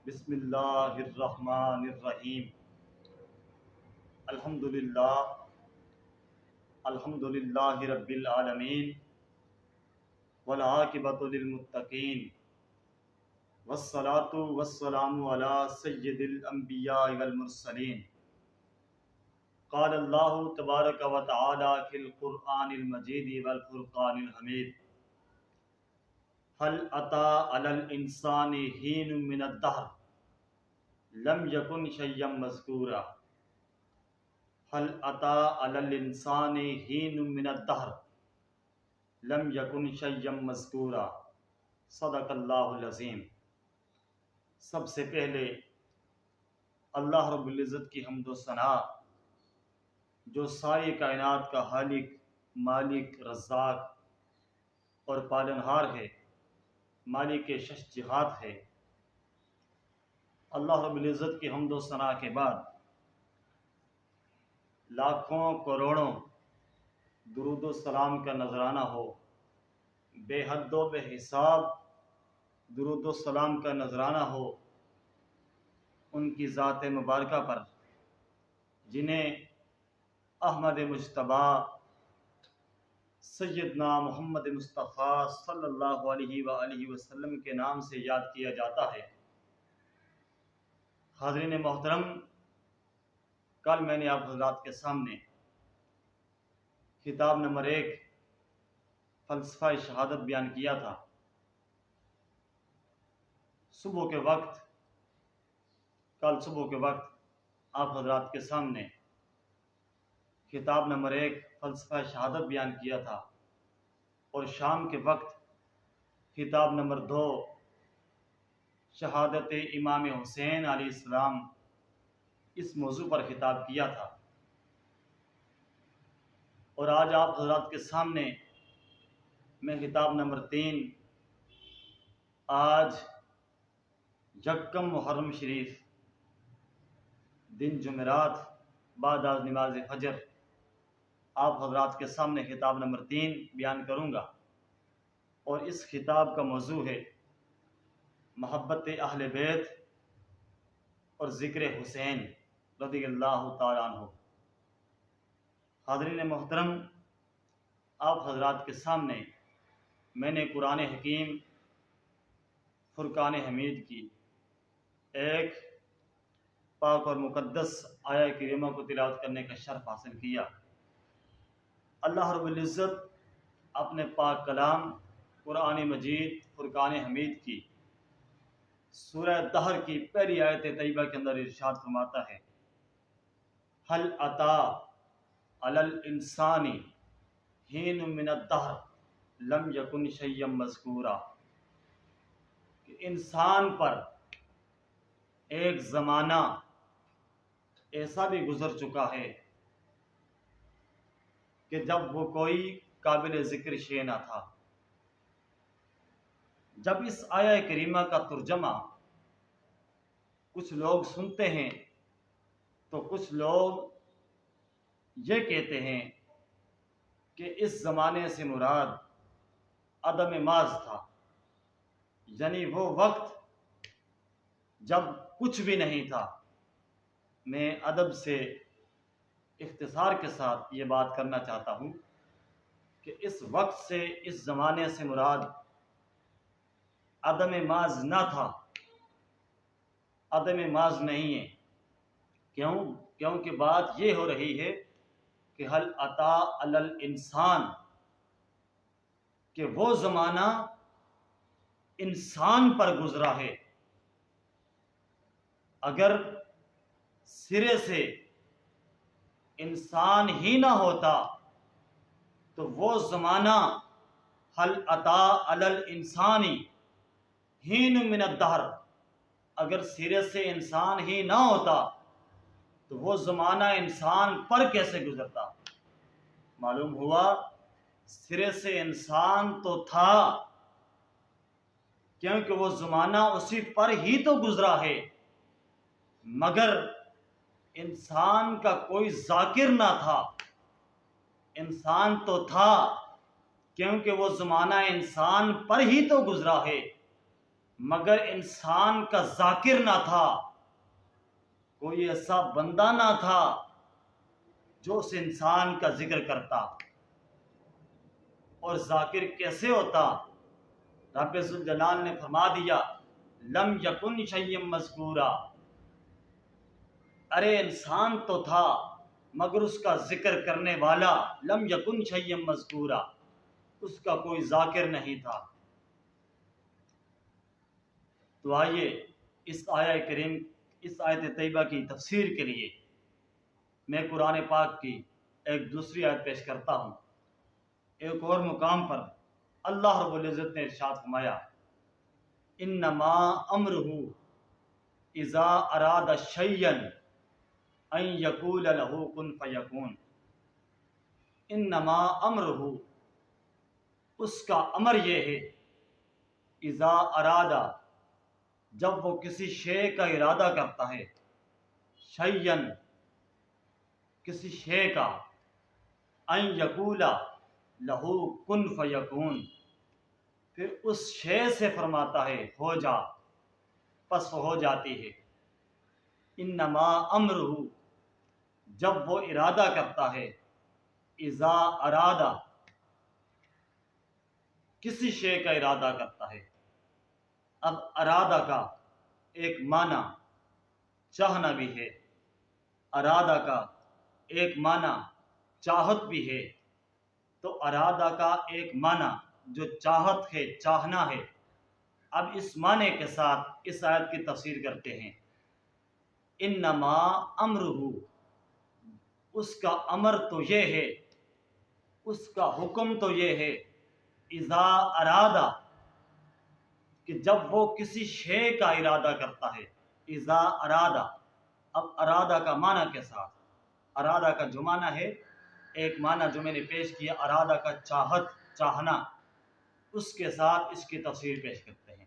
بسم اللہ الرحمن الرحیم۔ الحمدللہ رب العالمین والعاقبۃ للمتقین والصلاۃ والسلام علی سید الانبیاء والمرسلین۔ قال اللہ تبارک و تعالی فی القرآن المجید والفرقان الحمید۔ هل أتى على الإنسان حين من الدهر لم يكن شيئا مذكورا۔ هل أتى على الإنسان حين من الدهر لم يكن شيئا مذكورا۔ صدق اللہ العظیم۔ سب سے پہلے اللہ رب العزت کی حمد و ثنا، جو ساری کائنات کا خالق، مالک، رزاق اور پالنہار ہے، مالک شش جہات ہے۔ اللہ رب العزت کی حمد و ثنا کے بعد لاکھوں کروڑوں درود و سلام کا نذرانہ ہو، بے حد و بے حساب درود و سلام کا نذرانہ ہو ان کی ذات مبارکہ پر، جنہیں احمد مجتبیٰ سیدنا محمد مصطفیٰ صلی اللہ علیہ وآلہ وسلم کے نام سے یاد کیا جاتا ہے۔ حاضرین محترم، کل میں نے آپ حضرات کے سامنے کتاب نمبر 1 فلسفہ شہادت بیان کیا تھا۔ کل صبح کے وقت آپ حضرات کے سامنے کتاب نمبر 1 فلسفہ شہادت بیان کیا تھا، اور شام کے وقت کتاب نمبر 2 شہادت امام حسین علیہ السلام اس موضوع پر خطاب کیا تھا۔ اور آج آپ حضرات کے سامنے میں کتاب نمبر 3 آج یکم محرم شریف دن جمعرات بعد از نماز فجر آپ حضرات کے سامنے خطاب نمبر 3 بیان کروں گا، اور اس خطاب کا موضوع ہے محبت اہل بیت اور ذکر حسین رضی اللہ تعالیٰ عنہ۔ حاضرین محترم، آپ حضرات کے سامنے میں نے قرآن حکیم فرقان حمید کی ایک پاک اور مقدس آیہ کریمہ کو تلاوت کرنے کا شرف حاصل کیا۔ اللہ رب العزت اپنے پاک کلام قرآن مجید فرقان حمید کی سورہ دہر کی پہلی آیت طیبہ کے اندر ارشاد فرماتا ہے، هل أتى على الإنسان حين من الدهر لم يكن شيئا مذكورا، کہ انسان پر ایک زمانہ ایسا بھی گزر چکا ہے کہ جب وہ کوئی قابل ذکر شے نہ تھا۔ جب اس آیہ کریمہ کا ترجمہ کچھ لوگ سنتے ہیں تو کچھ لوگ یہ کہتے ہیں کہ اس زمانے سے مراد عدم ماض تھا، یعنی وہ وقت جب کچھ بھی نہیں تھا۔ میں ادب سے اختصار کے ساتھ یہ بات کرنا چاہتا ہوں کہ اس وقت سے، اس زمانے سے مراد عدم ماض نہ تھا، عدم ماض نہیں ہے۔ کیونکہ بات یہ ہو رہی ہے کہ هل أتى على الإنسان، کہ وہ زمانہ انسان پر گزرا ہے۔ اگر سرے سے انسان ہی نہ ہوتا تو وہ زمانہ هل أتى على الإنسان حين من الدهر، اگر سرے سے انسان ہی نہ ہوتا تو وہ زمانہ انسان پر کیسے گزرتا؟ معلوم ہوا سرے سے انسان تو تھا، کیونکہ وہ زمانہ اسی پر ہی تو گزرا ہے، مگر انسان کا کوئی ذاکر نہ تھا۔ انسان تو تھا کیونکہ وہ زمانہ انسان پر ہی تو گزرا ہے، مگر انسان کا ذاکر نہ تھا، کوئی ایسا بندہ نہ تھا جو اس انسان کا ذکر کرتا۔ اور ذاکر کیسے ہوتا؟ رب ذوالجلال نے فرما دیا لم یکن شیئا مذکورا، ارے انسان تو تھا مگر اس کا ذکر کرنے والا، لم یکن شیئا مذکورا، اس کا کوئی ذاکر نہیں تھا۔ تو آئیے اس آیت طیبہ کی تفسیر کے لیے میں قرآن پاک کی ایک دوسری آیت پیش کرتا ہوں۔ ایک اور مقام پر اللہ رب العزت نے ارشاد فرمایا انما امرہ اذا اراد شیئا ان یقول له کن فیکون، انما امرہ، اس کا امر یہ ہے، اذا ارادہ، جب وہ کسی شے کا ارادہ کرتا ہے، شیئن، کسی شے کا، ان یقول لہو کن فیکون، پھر اس شے سے فرماتا ہے ہو جا، پس وہ ہو جاتی ہے۔ انما امرہ، جب وہ ارادہ کرتا ہے، اذا ارادہ، کسی شے کا ارادہ کرتا ہے۔ اب ارادہ کا ایک معنی چاہنا بھی ہے، ارادہ کا ایک معنی چاہت بھی ہے، تو ارادہ کا ایک معنی جو چاہت ہے، چاہنا ہے۔ اب اس معنی کے ساتھ اس آیت کی تفسیر کرتے ہیں۔ انما امرہ، اس کا امر تو یہ ہے، اس کا حکم تو یہ ہے، اذا ارادہ، کہ جب وہ کسی شے کا ارادہ کرتا ہے، اذا ارادہ۔ اب ارادہ کا معنی کے ساتھ، ارادہ کا جو معنی ہے، ایک معنی جو میں نے پیش کیا ارادہ کا چاہت، چاہنا، اس کے ساتھ اس کی تفسیر پیش کرتے ہیں۔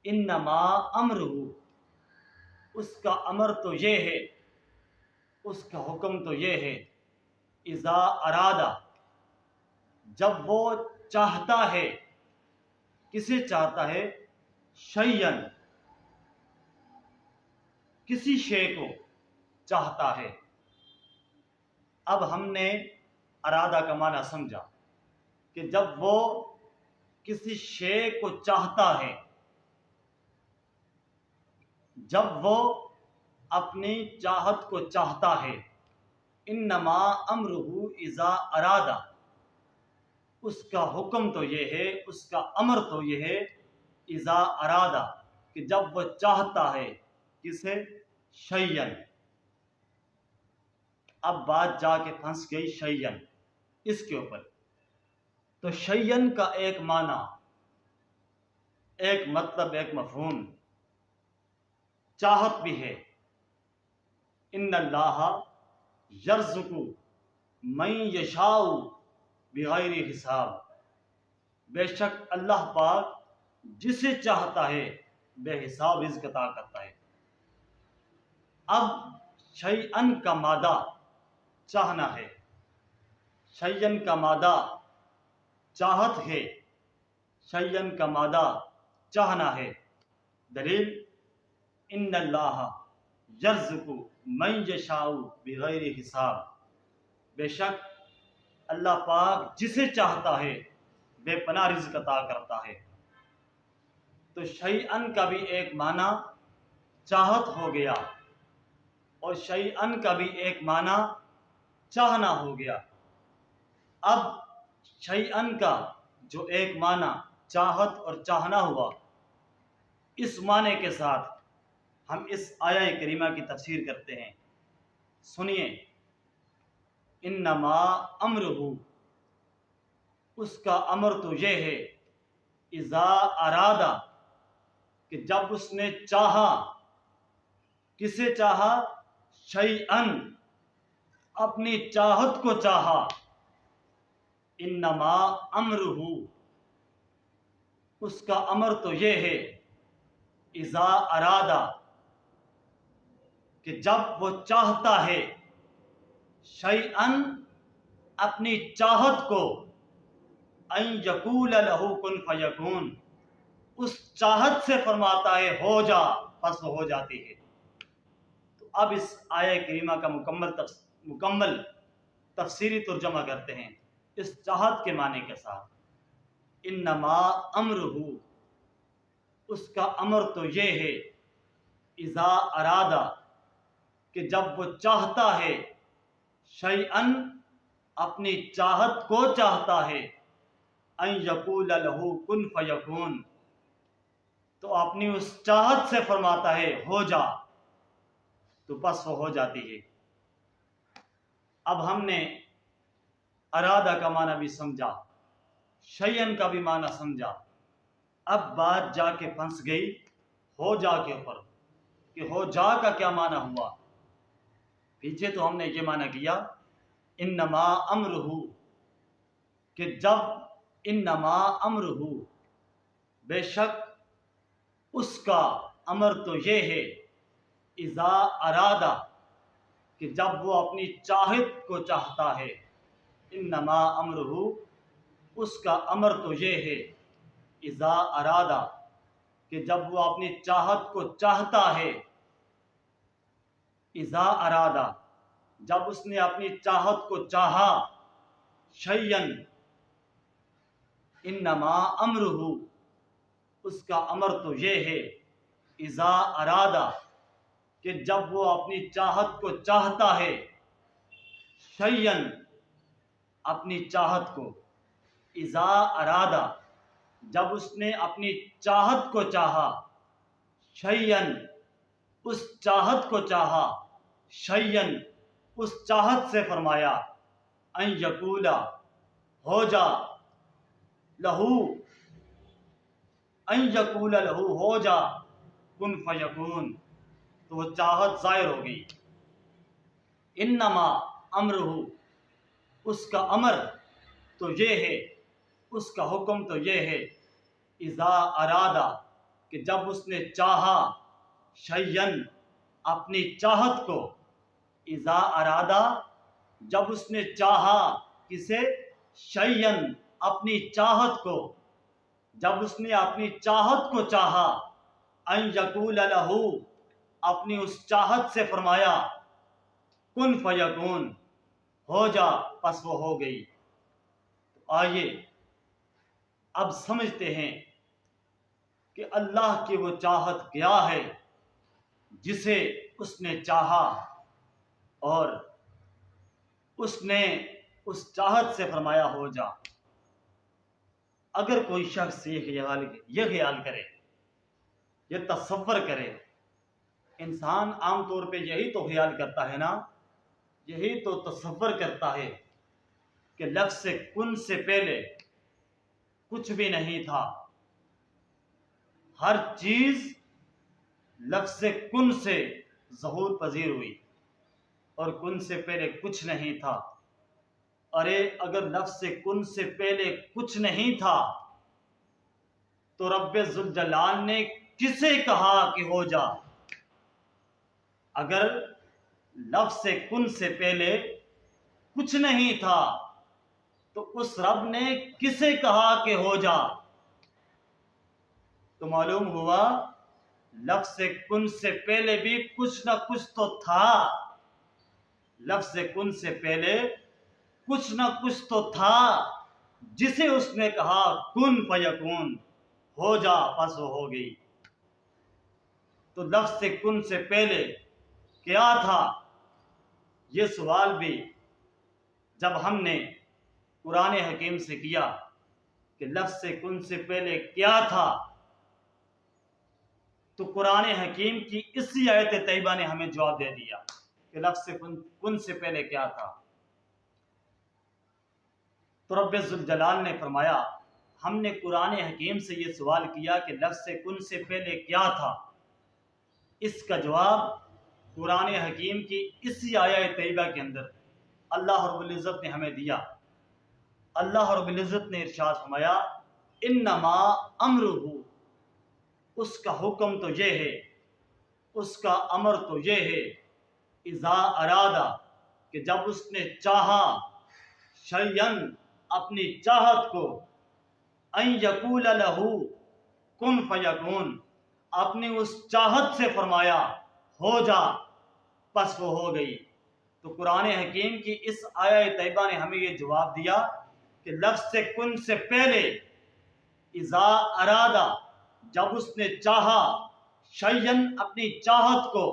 انما امرہ، اس کا امر تو یہ ہے، اس کا حکم تو یہ ہے، اذا ارادہ، جب وہ چاہتا ہے، کسے چاہتا ہے؟ شیئن، کسی شے کو چاہتا ہے۔ اب ہم نے ارادہ کا معنی سمجھا کہ جب وہ کسی شے کو چاہتا ہے، جب وہ اپنی چاہت کو چاہتا ہے۔ انما امرہ اذا ارادہ، اس کا حکم تو یہ ہے، اس کا امر تو یہ ہے، اذا ارادہ، کہ جب وہ چاہتا ہے، کسے؟ شیئن۔ اب بات جا کے پھنس گئی شیئن اس کے اوپر۔ تو شیئن کا ایک معنی، ایک مطلب، ایک مفہوم چاہت بھی ہے۔ ان اللہ یرزق من یشاء بغیر حساب، بے شک اللہ پاک جسے چاہتا ہے بے حساب رزق عطا کرتا ہے۔ اب شیئن کا مادہ چاہنا ہے، شیئن کا مادہ چاہت ہے، شیئن کا مادہ چاہنا ہے۔ دلیل ان اللہ یرزق من یشاء بغیر حساب، بے شک اللہ پاک جسے چاہتا ہے بے پناہ رزق عطا کرتا ہے۔ تو شیئن کا بھی ایک معنی چاہت ہو گیا، اور شیئن کا بھی ایک معنی چاہنا ہو گیا۔ اب شیئن کا جو ایک معنی چاہت اور چاہنا ہوا، اس معنی کے ساتھ ہم اس آیہ کریمہ کی تفسیر کرتے ہیں۔ سنیے، انما امرہ، اس کا امر تو یہ ہے، اذا ارادہ، کہ جب اس نے چاہا، کسے چاہا؟ شیئن، اپنی چاہت کو چاہا۔ انما امرہ، اس کا امر تو یہ ہے، اذا ارادہ، کہ جب وہ چاہتا ہے، شیئن، اپنی چاہت کو، ان یقول لہ کن فیکون، اس چاہت سے فرماتا ہے ہو جا، پس وہ ہو جاتی ہے۔ تو اب اس آیہ کریمہ کا مکمل تفسیری ترجمہ کرتے ہیں اس چاہت کے معنی کے ساتھ۔ انما امرہ، اس کا امر تو یہ ہے، اذا ارادہ، کہ جب وہ چاہتا ہے، شیئن، اپنی چاہت کو چاہتا ہے، ان یقول لہ کن فیکون، تو اپنی اس چاہت سے فرماتا ہے ہو جا، تو پس وہ ہو جاتی ہے۔ اب ہم نے ارادہ کا معنی بھی سمجھا، شیئن کا بھی معنی سمجھا، اب بات جا کے پھنس گئی ہو جا کے اوپر، کہ ہو جا کا کیا معنی ہوا۔ پیچھے تو ہم نے یہ معنی کیا انما امرہ، کہ جب، انما امرہ، بے شک اس کا امر تو یہ ہے، اذا ارادہ، کہ جب وہ اپنی چاہت کو چاہتا ہے، انما امرہ، اس کا امر تو یہ ہے، اذا ارادہ، کہ جب وہ اپنی چاہت کو چاہتا ہے، اذا ارادہ، جب اس نے اپنی چاہت کو چاہا، شیئن، انما امرہ، اس کا امر تو یہ ہے، اذا ارادہ، کہ جب وہ اپنی چاہت کو چاہتا ہے، شیئن، اپنی چاہت کو، اذا ارادہ، جب اس نے اپنی چاہت کو چاہا، شیئن، اس چاہت کو چاہا، شیئن، اس چاہت سے فرمایا، ان یقولا، ہو جا، لہو، ان یقول لہو، ہو جا، کن فیکون، تو وہ چاہت ظاہر ہو گئی۔ انما امرہ، اس کا امر تو یہ ہے، اس کا حکم تو یہ ہے، اذا ارادہ، کہ جب اس نے چاہا، شیئن، اپنی چاہت کو، اذا ارادہ، جب اس نے چاہا، کسے، شیئن، اپنی چاہت کو، جب اس نے اپنی چاہت کو چاہا، ان یقول لہو، اپنی اس چاہت سے فرمایا، کن فیکون، ہو جا، پس وہ ہو گئی۔ تو آئیے اب سمجھتے ہیں کہ اللہ کی وہ چاہت کیا ہے جسے اس نے چاہا اور اس نے اس چاہت سے فرمایا ہو جا۔ اگر کوئی شخص یہ خیال کرے، یہ تصور کرے، انسان عام طور پہ یہی تو خیال کرتا ہے نا، یہی تو تصور کرتا ہے کہ لفظ کن سے پہلے کچھ بھی نہیں تھا، ہر چیز لفظ کن سے ظہور پذیر ہوئی، اور کن سے پہلے کچھ نہیں تھا۔ ارے اگر لفظ کن سے پہلے کچھ نہیں تھا تو رب ذوالجلال نے کسے کہا کہ ہو جا؟ اگر لفظ کن سے پہلے کچھ نہیں تھا تو اس رب نے کسے کہا کہ ہو جا؟ تو معلوم ہوا لفظ کن سے پہلے بھی کچھ نہ کچھ تو تھا، لفظ کن سے پہلے کچھ نہ کچھ تو تھا جسے اس نے کہا کن فیکون، ہو جا، پس وہ ہو گئی۔ تو لفظ کن سے پہلے کیا تھا؟ یہ سوال بھی جب ہم نے قرآن حکیم سے کیا کہ لفظ کن سے پہلے کیا تھا، تو قرآن حکیم کی اسی آیت طیبہ نے ہمیں جواب دے دیا کہ لفظ کن سے پہلے کیا تھا۔ تو رب ذوالجلال نے فرمایا، ہم نے قرآن حکیم سے یہ سوال کیا کہ لفظ کن سے پہلے کیا تھا، اس کا جواب قرآن حکیم کی اسی آیت طیبہ کے اندر اللہ رب العزت نے ہمیں دیا۔ اللہ رب العزت نے ارشاد فرمایا، انما امرہ، اس کا حکم تو یہ ہے، اس کا امر تو یہ ہے، اذا ارادہ، کہ جب اس نے چاہا، شیئن، اپنی چاہت کو، ان یقول لہو، کن فیکون، اپنی اس چاہت سے فرمایا ہو جا، پس وہ ہو گئی۔ تو قرآن حکیم کی اس آیہ طیبہ نے ہمیں یہ جواب دیا کہ لفظ سے کن سے پہلے اذا ارادہ، جب اس نے چاہا، شیئن اپنی چاہت کو،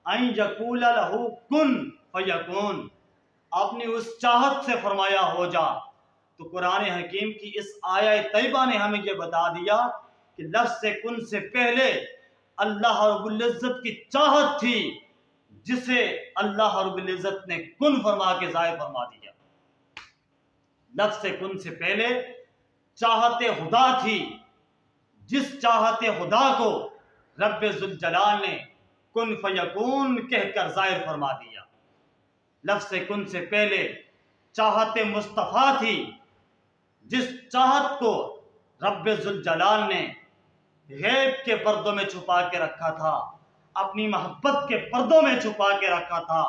ان یقول لہ کن فیکون، اپنی اس چاہت سے فرمایا ہو جا۔ تو قرآن حکیم کی اس آیہ طیبہ نے ہمیں یہ بتا دیا کہ لفظ سے کن سے پہلے اللہ رب العزت کی چاہت تھی، جسے اللہ رب العزت نے کن فرما کے ظاہر فرما دیا۔ لفظ سے کن سے پہلے چاہت خدا تھی، جس چاہت خدا کو رب ذوالجلال نے کن فیکون کہہ کر ظاہر فرما دیا۔ لفظ سے کن سے پہلے چاہت مصطفیٰ تھی، جس چاہت کو رب ذوالجلال نے غیب کے پردوں میں چھپا کے رکھا تھا، اپنی محبت کے پردوں میں چھپا کے رکھا تھا،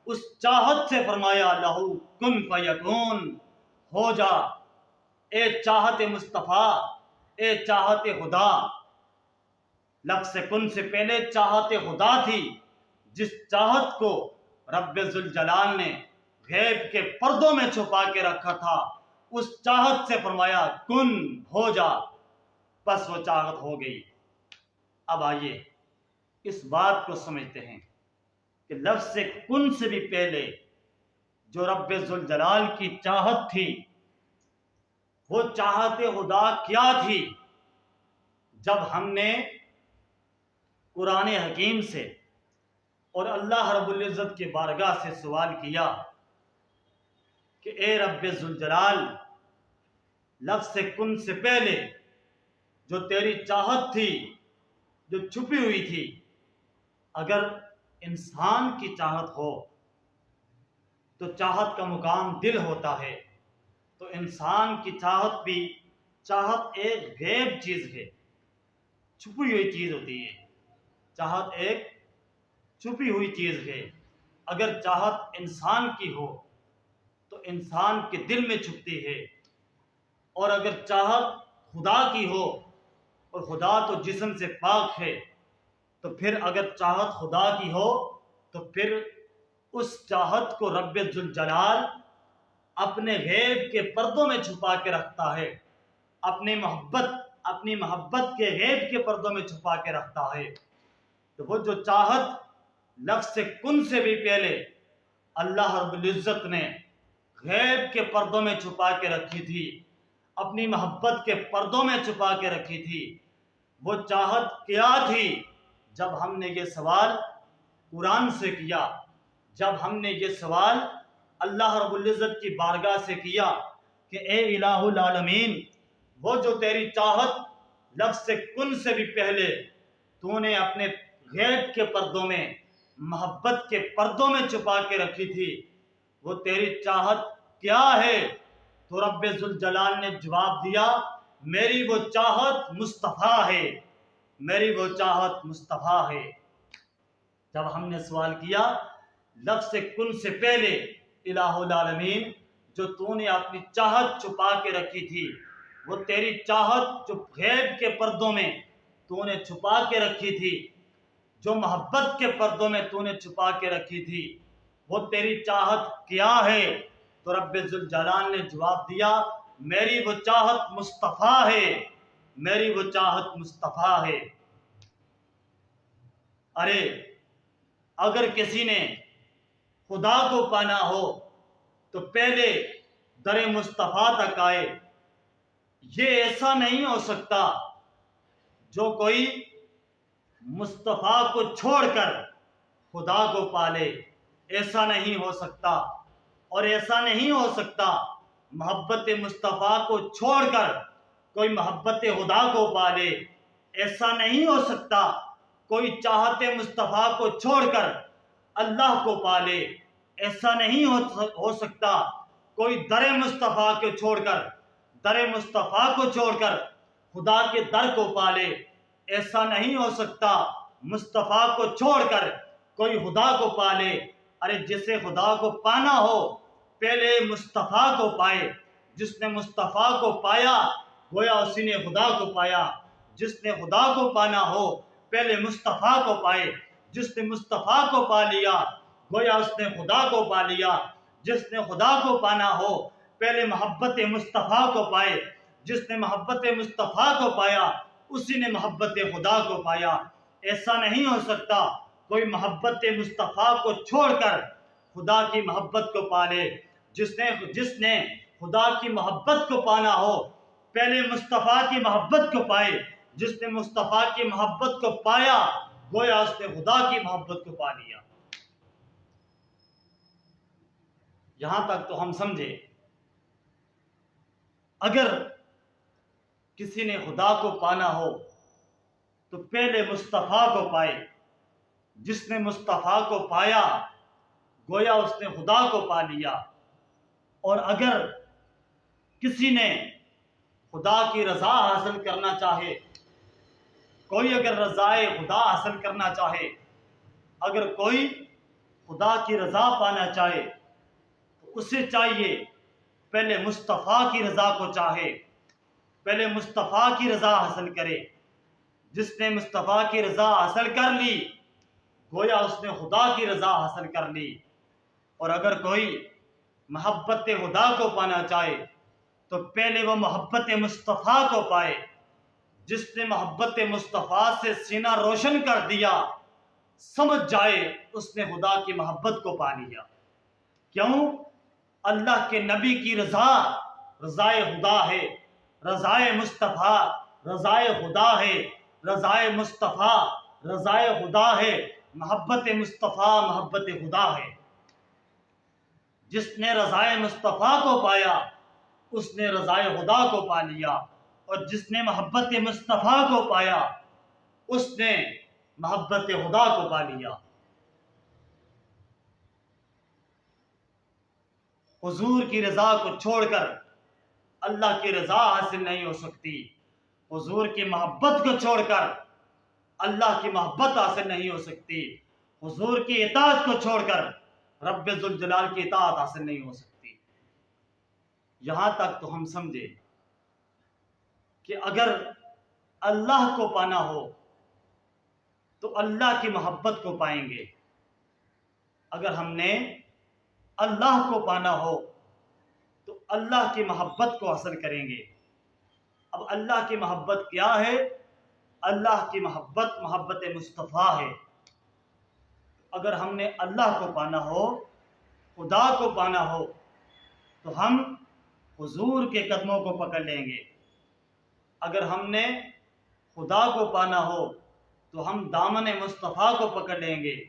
اس چاہت سے فرمایا لہو کن فیکون، ہو جا اے چاہت مصطفیٰ، اے چاہت خدا۔ لفظ سے کن سے پہلے چاہت خدا تھی، جس چاہت کو رب ذوالجلال نے غیب کے پردوں میں چھپا کے رکھا تھا، اس چاہت سے فرمایا کن، ہو جا، پس وہ چاہت ہو گئی۔ اب آئیے اس بات کو سمجھتے ہیں کہ لفظ سے کن سے بھی پہلے جو رب ذوالجلال کی چاہت تھی، وہ چاہت خدا کیا تھی؟ جب ہم نے قرآن حکیم سے اور اللہ رب العزت کی بارگاہ سے سوال کیا کہ اے رب ذوالجلال، لفظ سے کن سے پہلے جو تیری چاہت تھی، جو چھپی ہوئی تھی، اگر انسان کی چاہت ہو تو چاہت کا مقام دل ہوتا ہے، تو انسان کی چاہت بھی چاہت ایک غیب چیز ہے، چھپی ہوئی چیز ہوتی ہے۔ چاہت ایک چھپی ہوئی چیز ہے۔ اگر چاہت انسان کی ہو تو انسان کے دل میں چھپتی ہے، اور اگر چاہت خدا کی ہو، اور خدا تو جسم سے پاک ہے، تو پھر اگر چاہت خدا کی ہو تو پھر اس چاہت کو رب ذوالجلال اپنے غیب کے پردوں میں چھپا کے رکھتا ہے، اپنی محبت کے غیب کے پردوں میں چھپا کے رکھتا ہے۔ تو وہ جو چاہت لفظ سے کن سے بھی پہلے اللہ رب العزت نے غیب کے پردوں میں چھپا کے رکھی تھی، اپنی محبت کے پردوں میں چھپا کے رکھی تھی، وہ چاہت کیا تھی؟ جب ہم نے یہ سوال قرآن سے کیا، جب ہم نے یہ سوال اللہ رب العزت کی بارگاہ سے کیا کہ اے الہ العالمین، وہ جو تیری چاہت لفظ سے کن سے بھی پہلے تو نے اپنے غیب کے پردوں میں، محبت کے پردوں میں چھپا کے رکھی تھی، وہ تیری چاہت کیا ہے؟ تو رب ذوالجلال نے جواب دیا، میری وہ چاہت مصطفیٰ ہے، میری وہ چاہت مصطفیٰ ہے۔ جب ہم نے سوال کیا لفظ سے کن سے پہلے الہ العالمین، جو تو نے اپنی چاہت چھپا کے رکھی تھی، وہ تیری چاہت جو غیب کے پردوں میں تو نے چھپا کے رکھی تھی، جو محبت کے پردوں میں تو نے چھپا کے رکھی تھی، وہ تیری چاہت کیا ہے؟ تو رب ذوالجلال نے جواب دیا، میری وہ چاہت مصطفیٰ ہے، میری وہ چاہت مصطفیٰ ہے۔ ارے اگر کسی نے خدا کو پانا ہو تو پہلے در مصطفیٰ تک آئے۔ یہ ایسا نہیں ہو سکتا جو کوئی مصطفیٰ کو چھوڑ کر خدا کو پالے، ایسا نہیں ہو سکتا۔ اور ایسا نہیں ہو سکتا محبت مصطفیٰ کو چھوڑ کر کوئی محبت خدا کو پالے، ایسا نہیں ہو سکتا کوئی چاہت مصطفیٰ کو چھوڑ کر اللہ کو پالے، ایسا نہیں ہو سکتا کوئی در مصطفیٰ کو چھوڑ کر، در مصطفیٰ کو چھوڑ کر خدا کے در کو پالے، ایسا نہیں ہو سکتا مصطفیٰ کو چھوڑ کر کوئی خدا کو پالے۔ ارے جسے خدا کو پانا ہو پہلے مصطفیٰ کو پائے، جس نے مصطفیٰ کو پایا گویا اسی نے خدا کو پایا، جس نے خدا کو پانا ہو پہلے مصطفیٰ کو پائے، جس نے مصطفیٰ کو پا لیا گویا اس نے خدا کو پا لیا، جس نے خدا کو پانا ہو پہلے محبت مصطفیٰ کو پائے، جس نے محبت مصطفیٰ کو پایا اسی نے محبت خدا کو پایا۔ ایسا نہیں ہو سکتا کوئی محبت مصطفیٰ کو چھوڑ کر خدا کی محبت کو پا لے۔ جس نے خدا کی محبت کو پانا ہو پہلے مصطفیٰ کی محبت کو پائے، جس نے مصطفیٰ کی محبت کو پایا گویا اس نے خدا کی محبت کو پا لیا۔ یہاں تک تو ہم سمجھے۔ اگر کسی نے خدا کو پانا ہو تو پہلے مصطفیٰ کو پائے، جس نے مصطفیٰ کو پایا گویا اس نے خدا کو پا لیا۔ اور اگر کسی نے خدا کی رضا حاصل کرنا چاہے، کوئی اگر رضائے خدا حاصل کرنا چاہے، اگر کوئی خدا کی رضا پانا چاہے تو اسے چاہیے پہلے مصطفیٰ کی رضا کو چاہے، پہلے مصطفیٰ کی رضا حاصل کرے۔ جس نے مصطفیٰ کی رضا حاصل کر لی گویا اس نے خدا کی رضا حاصل کر لی۔ اور اگر کوئی محبت خدا کو پانا چاہے تو پہلے وہ محبت مصطفیٰ کو پائے۔ جس نے محبت مصطفیٰ سے سینہ روشن کر دیا سمجھ جائے اس نے خدا کی محبت کو پا لیا۔ کیوں؟ اللہ کے نبی کی رضا رضائے خدا ہے، رضائے مصطفیٰ رضائے خدا ہے، رضائے مصطفیٰ رضائے خدا ہے، محبت مصطفیٰ محبت خدا ہے۔ جس نے رضائے مصطفیٰ کو پایا اس نے رضائے خدا کو پا لیا، اور جس نے محبت مصطفیٰ کو پایا اس نے محبت خدا کو پا لیا۔ حضور کی رضا کو چھوڑ کر اللہ کی رضا حاصل نہیں ہو سکتی، حضور کی محبت کو چھوڑ کر اللہ کی محبت حاصل نہیں ہو سکتی، حضور کی اطاعت کو چھوڑ کر رب ذوالجلال کی اطاعت حاصل نہیں ہو سکتی۔ یہاں تک تو ہم سمجھے کہ اگر اللہ کو پانا ہو تو اللہ کی محبت کو پائیں گے۔ اگر ہم نے اللہ کو پانا ہو تو اللہ کی محبت کو حاصل کریں گے۔ اب اللہ کی محبت کیا ہے؟ اللہ کی محبت محبت مصطفیٰ ہے۔ اگر ہم نے اللہ کو پانا ہو، خدا کو پانا ہو تو ہم حضور کے قدموں کو پکڑ لیں گے۔ اگر ہم نے خدا کو پانا ہو تو ہم دامن مصطفیٰ کو پکڑ لیں گے۔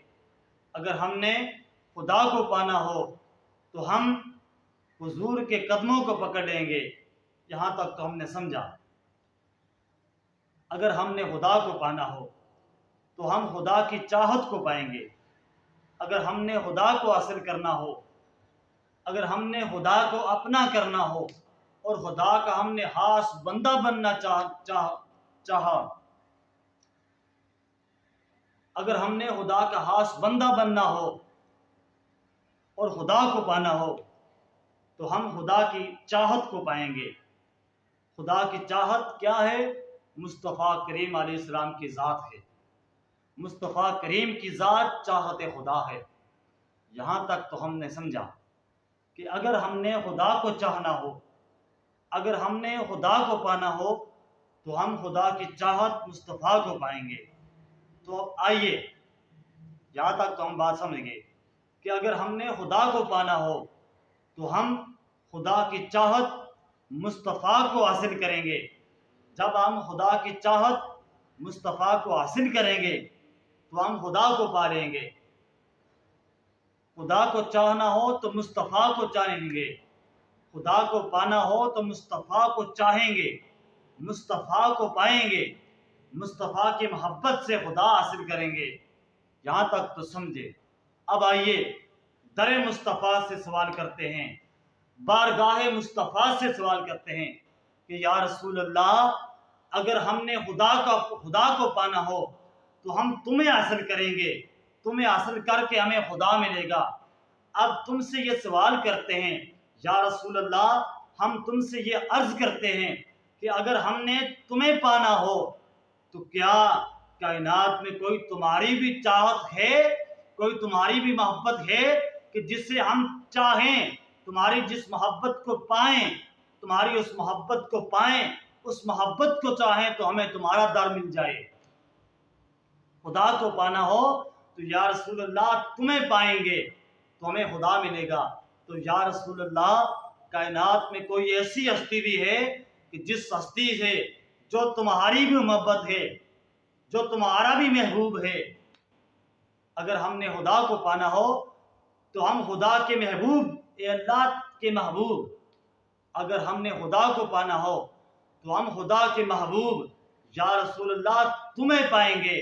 اگر ہم نے خدا کو پانا ہو تو ہم حضور کے قدموں کو پکڑ لیں گے۔ یہاں تک تو ہم نے سمجھا۔ اگر ہم نے خدا کو پانا ہو تو ہم خدا کی چاہت کو پائیں گے۔ اگر ہم نے خدا کو حاصل کرنا ہو، اگر ہم نے خدا کو اپنا کرنا ہو اور خدا کا ہم نے خاص بندہ بننا چاہا، اگر ہم نے خدا کا خاص بندہ بننا ہو اور خدا کو پانا ہو تو ہم خدا کی چاہت کو پائیں گے۔ خدا کی چاہت کیا ہے؟ مصطفیٰ کریم علیہ السلام کی ذات ہے۔ مصطفیٰ کریم کی ذات چاہت خدا ہے۔ یہاں تک تو ہم نے سمجھا کہ اگر ہم نے خدا کو چاہنا ہو، اگر ہم نے خدا کو پانا ہو تو ہم خدا کی چاہت مصطفیٰ کو پائیں گے۔ تو اب آئیے، یہاں تک تو ہم بات سمجھ گئے کہ اگر ہم نے خدا کو پانا ہو تو ہم خدا کی چاہت مصطفیٰ کو حاصل کریں گے۔ جب ہم خدا کی چاہت مصطفیٰ کو حاصل کریں گے تو ہم خدا کو پا لیں گے۔ خدا کو چاہنا ہو تو مصطفیٰ کو چاہیں گے، خدا کو پانا ہو تو مصطفیٰ کو چاہیں گے، مصطفیٰ کو پائیں گے، مصطفیٰ کی محبت سے خدا حاصل کریں گے۔ یہاں تک تو سمجھے۔ اب آئیے در مصطفیٰ سے سوال کرتے ہیں، بارگاہ مصطفیٰ سے سوال کرتے ہیں کہ یا رسول اللہ، اگر ہم نے خدا کو پانا ہو تو ہم تمہیں حاصل کریں گے، تمہیں حاصل کر کے ہمیں خدا ملے گا۔ اب تم سے یہ سوال کرتے ہیں یا رسول اللہ، ہم تم سے یہ عرض کرتے ہیں کہ اگر ہم نے تمہیں پانا ہو تو کیا کائنات میں کوئی تمہاری بھی چاہت ہے، کوئی تمہاری بھی محبت ہے کہ جس سے ہم چاہیں، تمہاری جس محبت کو پائیں، تمہاری اس محبت کو پائیں، اس محبت کو چاہیں تو ہمیں تمہارا در مل جائے؟ خدا کو پانا ہو تو یا رسول اللہ تمہیں پائیں گے تو ہمیں خدا ملے گا۔ تو یا رسول اللہ کائنات میں کوئی ایسی ہستی بھی ہے کہ جس ہستی سے جو تمہاری بھی محبت ہے، جو تمہارا بھی محبوب ہے؟ اگر ہم نے خدا کو پانا ہو تو ہم خدا کے محبوب، اے اللہ کے محبوب، اگر ہم نے خدا کو پانا ہو تو ہم خدا کے محبوب یا رسول اللہ تمہیں پائیں گے۔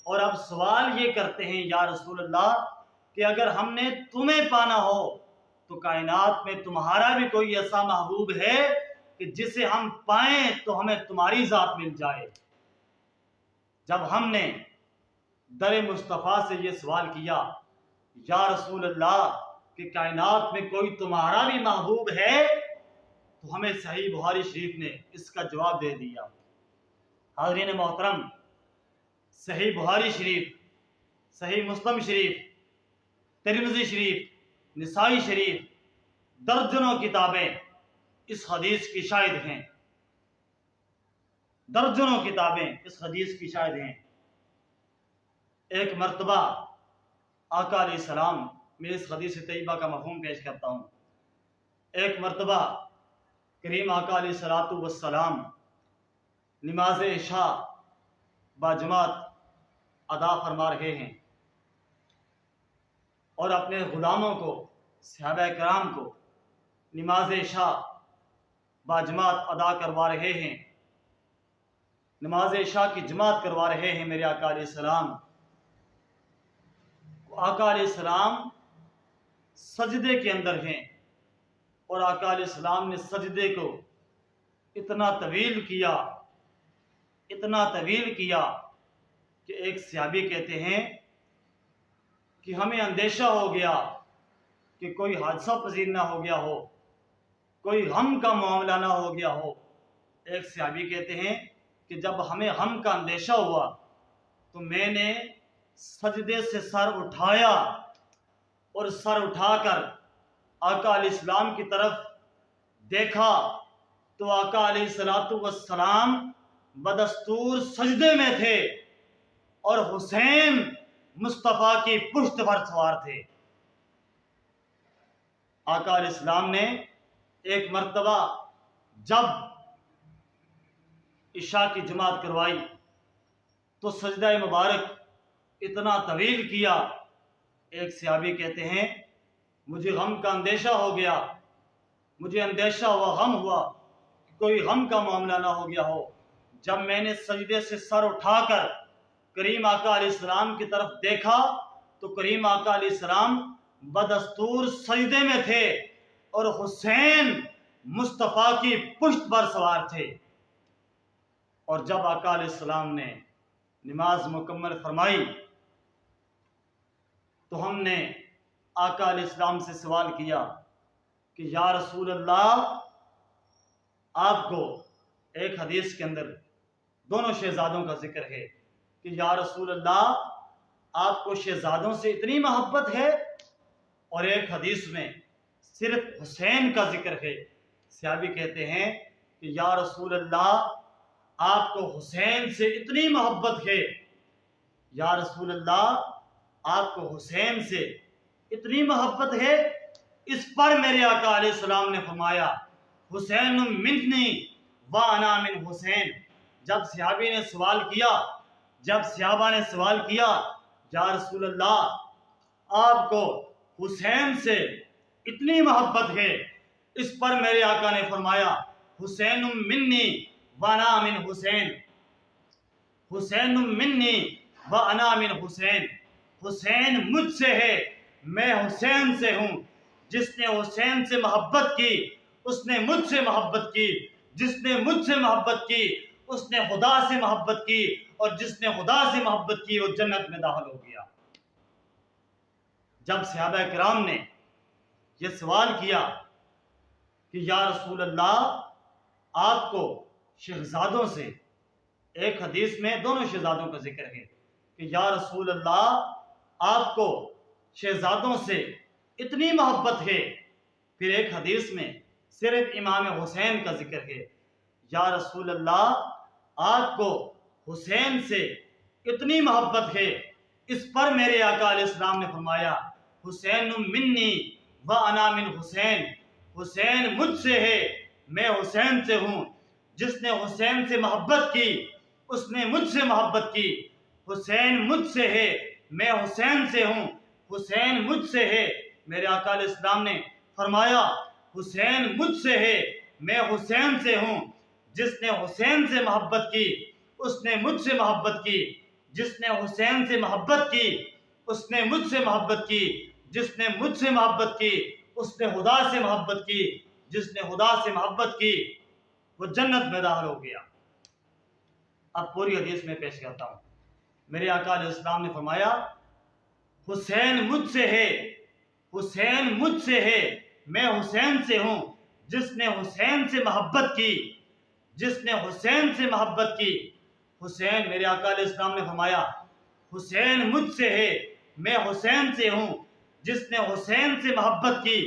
اور اب سوال یہ کرتے ہیں یا رسول اللہ کہ اگر ہم نے تمہیں پانا ہو تو کائنات میں تمہارا بھی کوئی ایسا محبوب ہے کہ جسے ہم پائیں تو ہمیں تمہاری ذات مل جائے؟ جب ہم نے در مصطفیٰ سے یہ سوال کیا یا رسول اللہ کہ کائنات میں کوئی تمہارا بھی محبوب ہے، تو ہمیں صحیح بخاری شریف نے اس کا جواب دے دیا۔ حاضرین محترم، صحیح بخاری شریف، صحیح مسلم شریف، ترمذی شریف، نسائی شریف، درجنوں کتابیں اس حدیث کی شاہد ہیں، درجنوں کتابیں اس حدیث کی شاہد ہیں۔ ایک مرتبہ آقا علیہ السلام، میں اس حدیث طیبہ کا مفہوم پیش کرتا ہوں، ایک مرتبہ کریم آقا علیہ السلام نماز عشاء باجماعت ادا فرما رہے ہیں اور اپنے غلاموں کو، صحابہ کرام کو نماز عشاء باجماعت ادا کروا رہے ہیں، نماز عشاء کی جماعت کروا رہے ہیں میرے آقا علیہ السلام۔ آقا علیہ السلام سجدے کے اندر ہیں اور آقا علیہ السلام نے سجدے کو اتنا طویل کیا، اتنا طویل کیا کہ ایک صحابی کہتے ہیں کہ ہمیں اندیشہ ہو گیا کہ کوئی حادثہ پذیر نہ ہو گیا ہو، کوئی غم کا معاملہ نہ ہو گیا ہو۔ ایک صحابی کہتے ہیں کہ جب ہمیں غم کا اندیشہ ہوا تو میں نے سجدے سے سر اٹھایا اور سر اٹھا کر آقا علیہ السلام کی طرف دیکھا تو آقا علیہ السلام بدستور سجدے میں تھے اور حسین مصطفیٰ کی پشت پر سوار تھے۔ آقا علیہ السلام نے ایک مرتبہ جب عشاء کی جماعت کروائی تو سجدہ مبارک اتنا طویل کیا، ایک صحابی کہتے ہیں مجھے غم کا اندیشہ ہو گیا، مجھے اندیشہ ہوا، غم ہوا کہ کوئی غم کا معاملہ نہ ہو گیا ہو۔ جب میں نے سجدے سے سر اٹھا کر کریم آقا علیہ السلام کی طرف دیکھا تو کریم آقا علیہ السلام بدستور سجدے میں تھے اور حسین مصطفیٰ کی پشت پر سوار تھے۔ اور جب آقا علیہ السلام نے نماز مکمل فرمائی تو ہم نے آقا علیہ السلام سے سوال کیا کہ یا رسول اللہ، آپ کو ایک حدیث کے اندر دونوں شہزادوں کا ذکر ہے کہ یا رسول اللہ آپ کو شہزادوں سے اتنی محبت ہے، اور ایک حدیث میں صرف حسین کا ذکر ہے۔ صحابی کہتے ہیں کہ یا رسول اللہ آپ کو حسین سے اتنی محبت ہے، یا رسول اللہ آپ کو حسین سے اتنی محبت ہے۔ اس پر میرے آقا علیہ السلام نے فرمایا حسین منی وانا من حسین۔ جب صحابی نے سوال کیا، جب صحابہ نے سوال کیا یا رسول اللہ آپ کو حسین سے اتنی محبت ہے، اس پر میرے آقا نے فرمایا حسین منی وانا من حسین، حسین منی وانا من حسین، حسین مجھ سے ہے، میں حسین سے ہوں۔ جس نے حسین سے محبت کی اس نے مجھ سے محبت کی، جس نے مجھ سے محبت کی اس نے خدا سے محبت کی، اور جس نے خدا سے محبت کی وہ جنت میں داخل ہو گیا۔ جب صحابہ کرام نے یہ سوال کیا کہ یا رسول اللہ آپ کو شہزادوں سے ایک حدیث میں دونوں شہزادوں کا ذکر ہے کہ یا رسول اللہ آپ کو شہزادوں سے اتنی محبت ہے. پھر ایک حدیث میں صرف امام حسین کا ذکر ہے. یا رسول اللہ آپ کو حسین سے اتنی محبت ہے. اس پر میرے آقا علیہ السلام نے فرمایا حسین منی و انا من حسین. حسین مجھ سے ہے میں حسین سے ہوں. جس نے حسین سے محبت کی اس نے مجھ سے محبت کی. حسین مجھ سے ہے میں حسین سے ہوں. حسین مجھ سے ہے. میرے آقا علیہ السلام نے فرمایا حسین مجھ سے ہے میں حسین سے ہوں. جس نے حسین سے محبت کی اس نے مجھ سے محبت کی. جس نے حسین سے محبت کی اس نے مجھ سے محبت کی. جس نے مجھ سے محبت کی اس نے خدا سے محبت کی. جس نے خدا سے محبت کی وہ جنت میں داخل ہو گیا. اب پوری حدیث میں پیش کرتا ہوں. میرے آقا علیہ السلام نے فرمایا حسین مجھ سے ہے. حسین مجھ سے ہے میں حسین سے ہوں. جس نے حسین سے محبت کی جس نے حسین سے محبت کی. حسین میرے آقا علیہ السلام نے فرمایا حسین مجھ سے ہے میں حسین سے ہوں. جس نے حسین سے محبت کی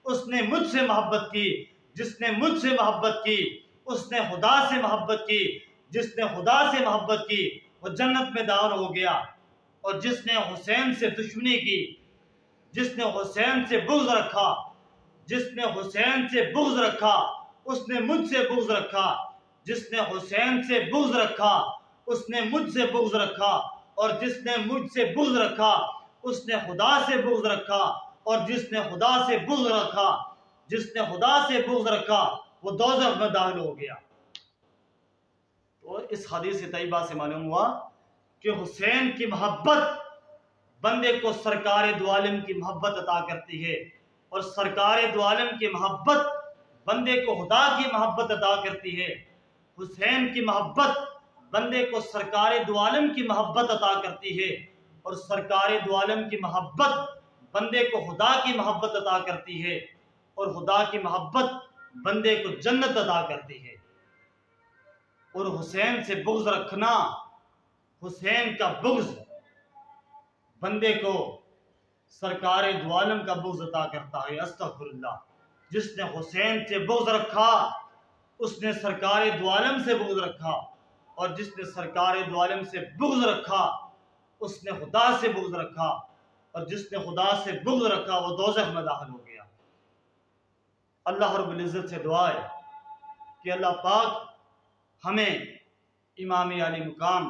اس نے مجھ سے محبت کی. جس نے مجھ سے محبت کی اس نے خدا سے محبت کی. جس نے خدا سے محبت کی وہ جنت میں داخل ہو گیا. اور جس نے حسین سے دشمنی کی جس نے حسین سے بغض رکھا جس نے حسین سے بغض رکھا اس نے مجھ سے بغض رکھا. جس نے حسین سے بغض رکھا اس نے مجھ سے بغض رکھا. اور جس نے مجھ سے بغض رکھا اس نے خدا سے بغض رکھا. اور جس نے خدا سے بغض رکھا جس نے خدا سے بغض رکھا وہ دوزخ میں داخل ہو گیا. تو اس حدیث طیبہ سے معلوم ہوا کہ حسین کی محبت بندے کو سرکار دو عالم کی محبت عطا کرتی ہے. اور سرکار دو عالم کی محبت بندے کو خدا کی محبت عطا کرتی ہے. حسین کی محبت بندے کو سرکار دو عالم کی محبت عطا کرتی ہے. اور سرکار دو عالم کی محبت بندے کو خدا کی محبت عطا کرتی ہے. اور خدا کی محبت بندے کو جنت عطا کرتی ہے. اور حسین سے بغض رکھنا حسین کا بغض بندے کو سرکار دو عالم کا بغض عطا کرتا ہے. استغفر اللہ. جس نے حسین سے بغض رکھا اس نے سرکار دو عالم سے بغض رکھا. اور جس نے سرکار دو عالم سے بغض رکھا اس نے خدا سے بغض رکھا. اور جس نے خدا سے بغض رکھا وہ دوزخ میں داخل ہو گیا. اللہ رب العزت سے دعا ہے کہ اللہ پاک ہمیں امام علی مقام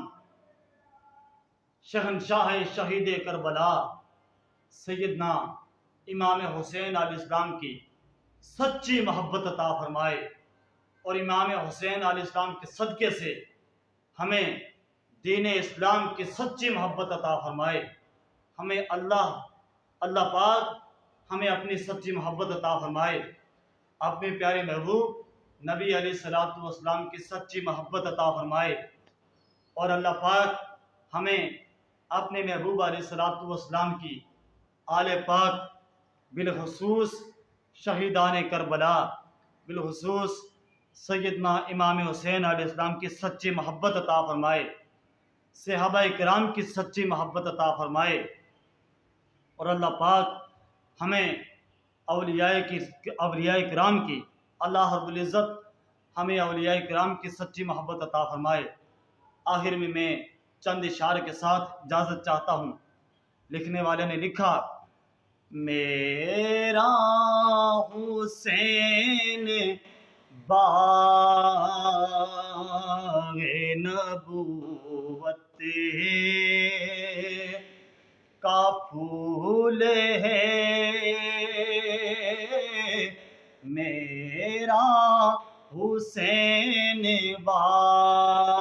شہنشاہ شہید کربلا سیدنا امام حسین علیہ السلام کی سچی محبت عطا فرمائے. اور امام حسین علیہ السلام کے صدقے سے ہمیں دین اسلام کی سچی محبت عطا فرمائے. ہمیں اللہ پاک ہمیں اپنی سچی محبت عطا فرمائے. اپنے پیارے محبوب نبی علیہ الصلوۃ والسلام کی سچی محبت عطا فرمائے. اور اللہ پاک ہمیں اپنے محبوب علیہ الصلوۃ والسلام کی آل پاک بالخصوص شہیدان کربلا بالخصوص سیدنا امام حسین علیہ السلام کی سچی محبت عطا فرمائے. صحابہ کرام کی سچی محبت عطا فرمائے. اور اللہ پاک ہمیں اولیاء کرام کی اللہ رب العزت ہمیں اولیاء کرام کی سچی محبت عطا فرمائے. آخر میں چند اشعار کے ساتھ اجازت چاہتا ہوں. لکھنے والے نے لکھا میرا حسین باغ نبوت کا پھول ہے. میرا حسین باغ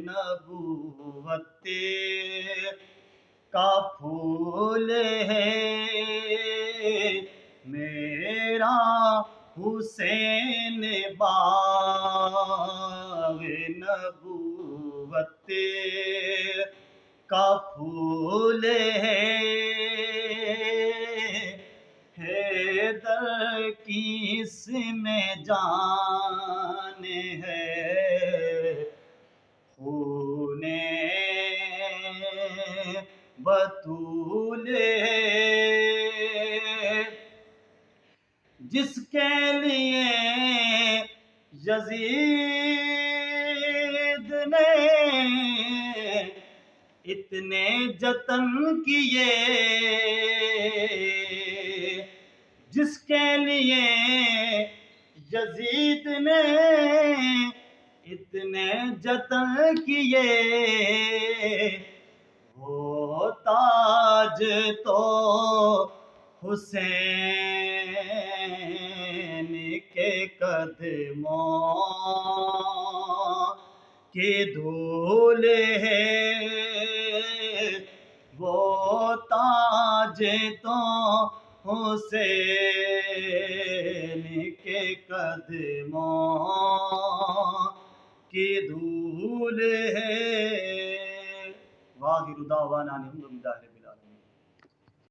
نبوت کا پھول ہے. میرا حسین باغ نبوت کا پھول ہے. حیدر کی اس میں جان ہے یزید نے اتنے جتن کیے، جس کے لیے یزید نے اتنے جتن کیے، وہ تاج تو حسین کے قدموں کی دھول ہے، وہ تاج تو حسین کے قدموں کی دھول ہے۔ واخر دعوانا الحمد للہ۔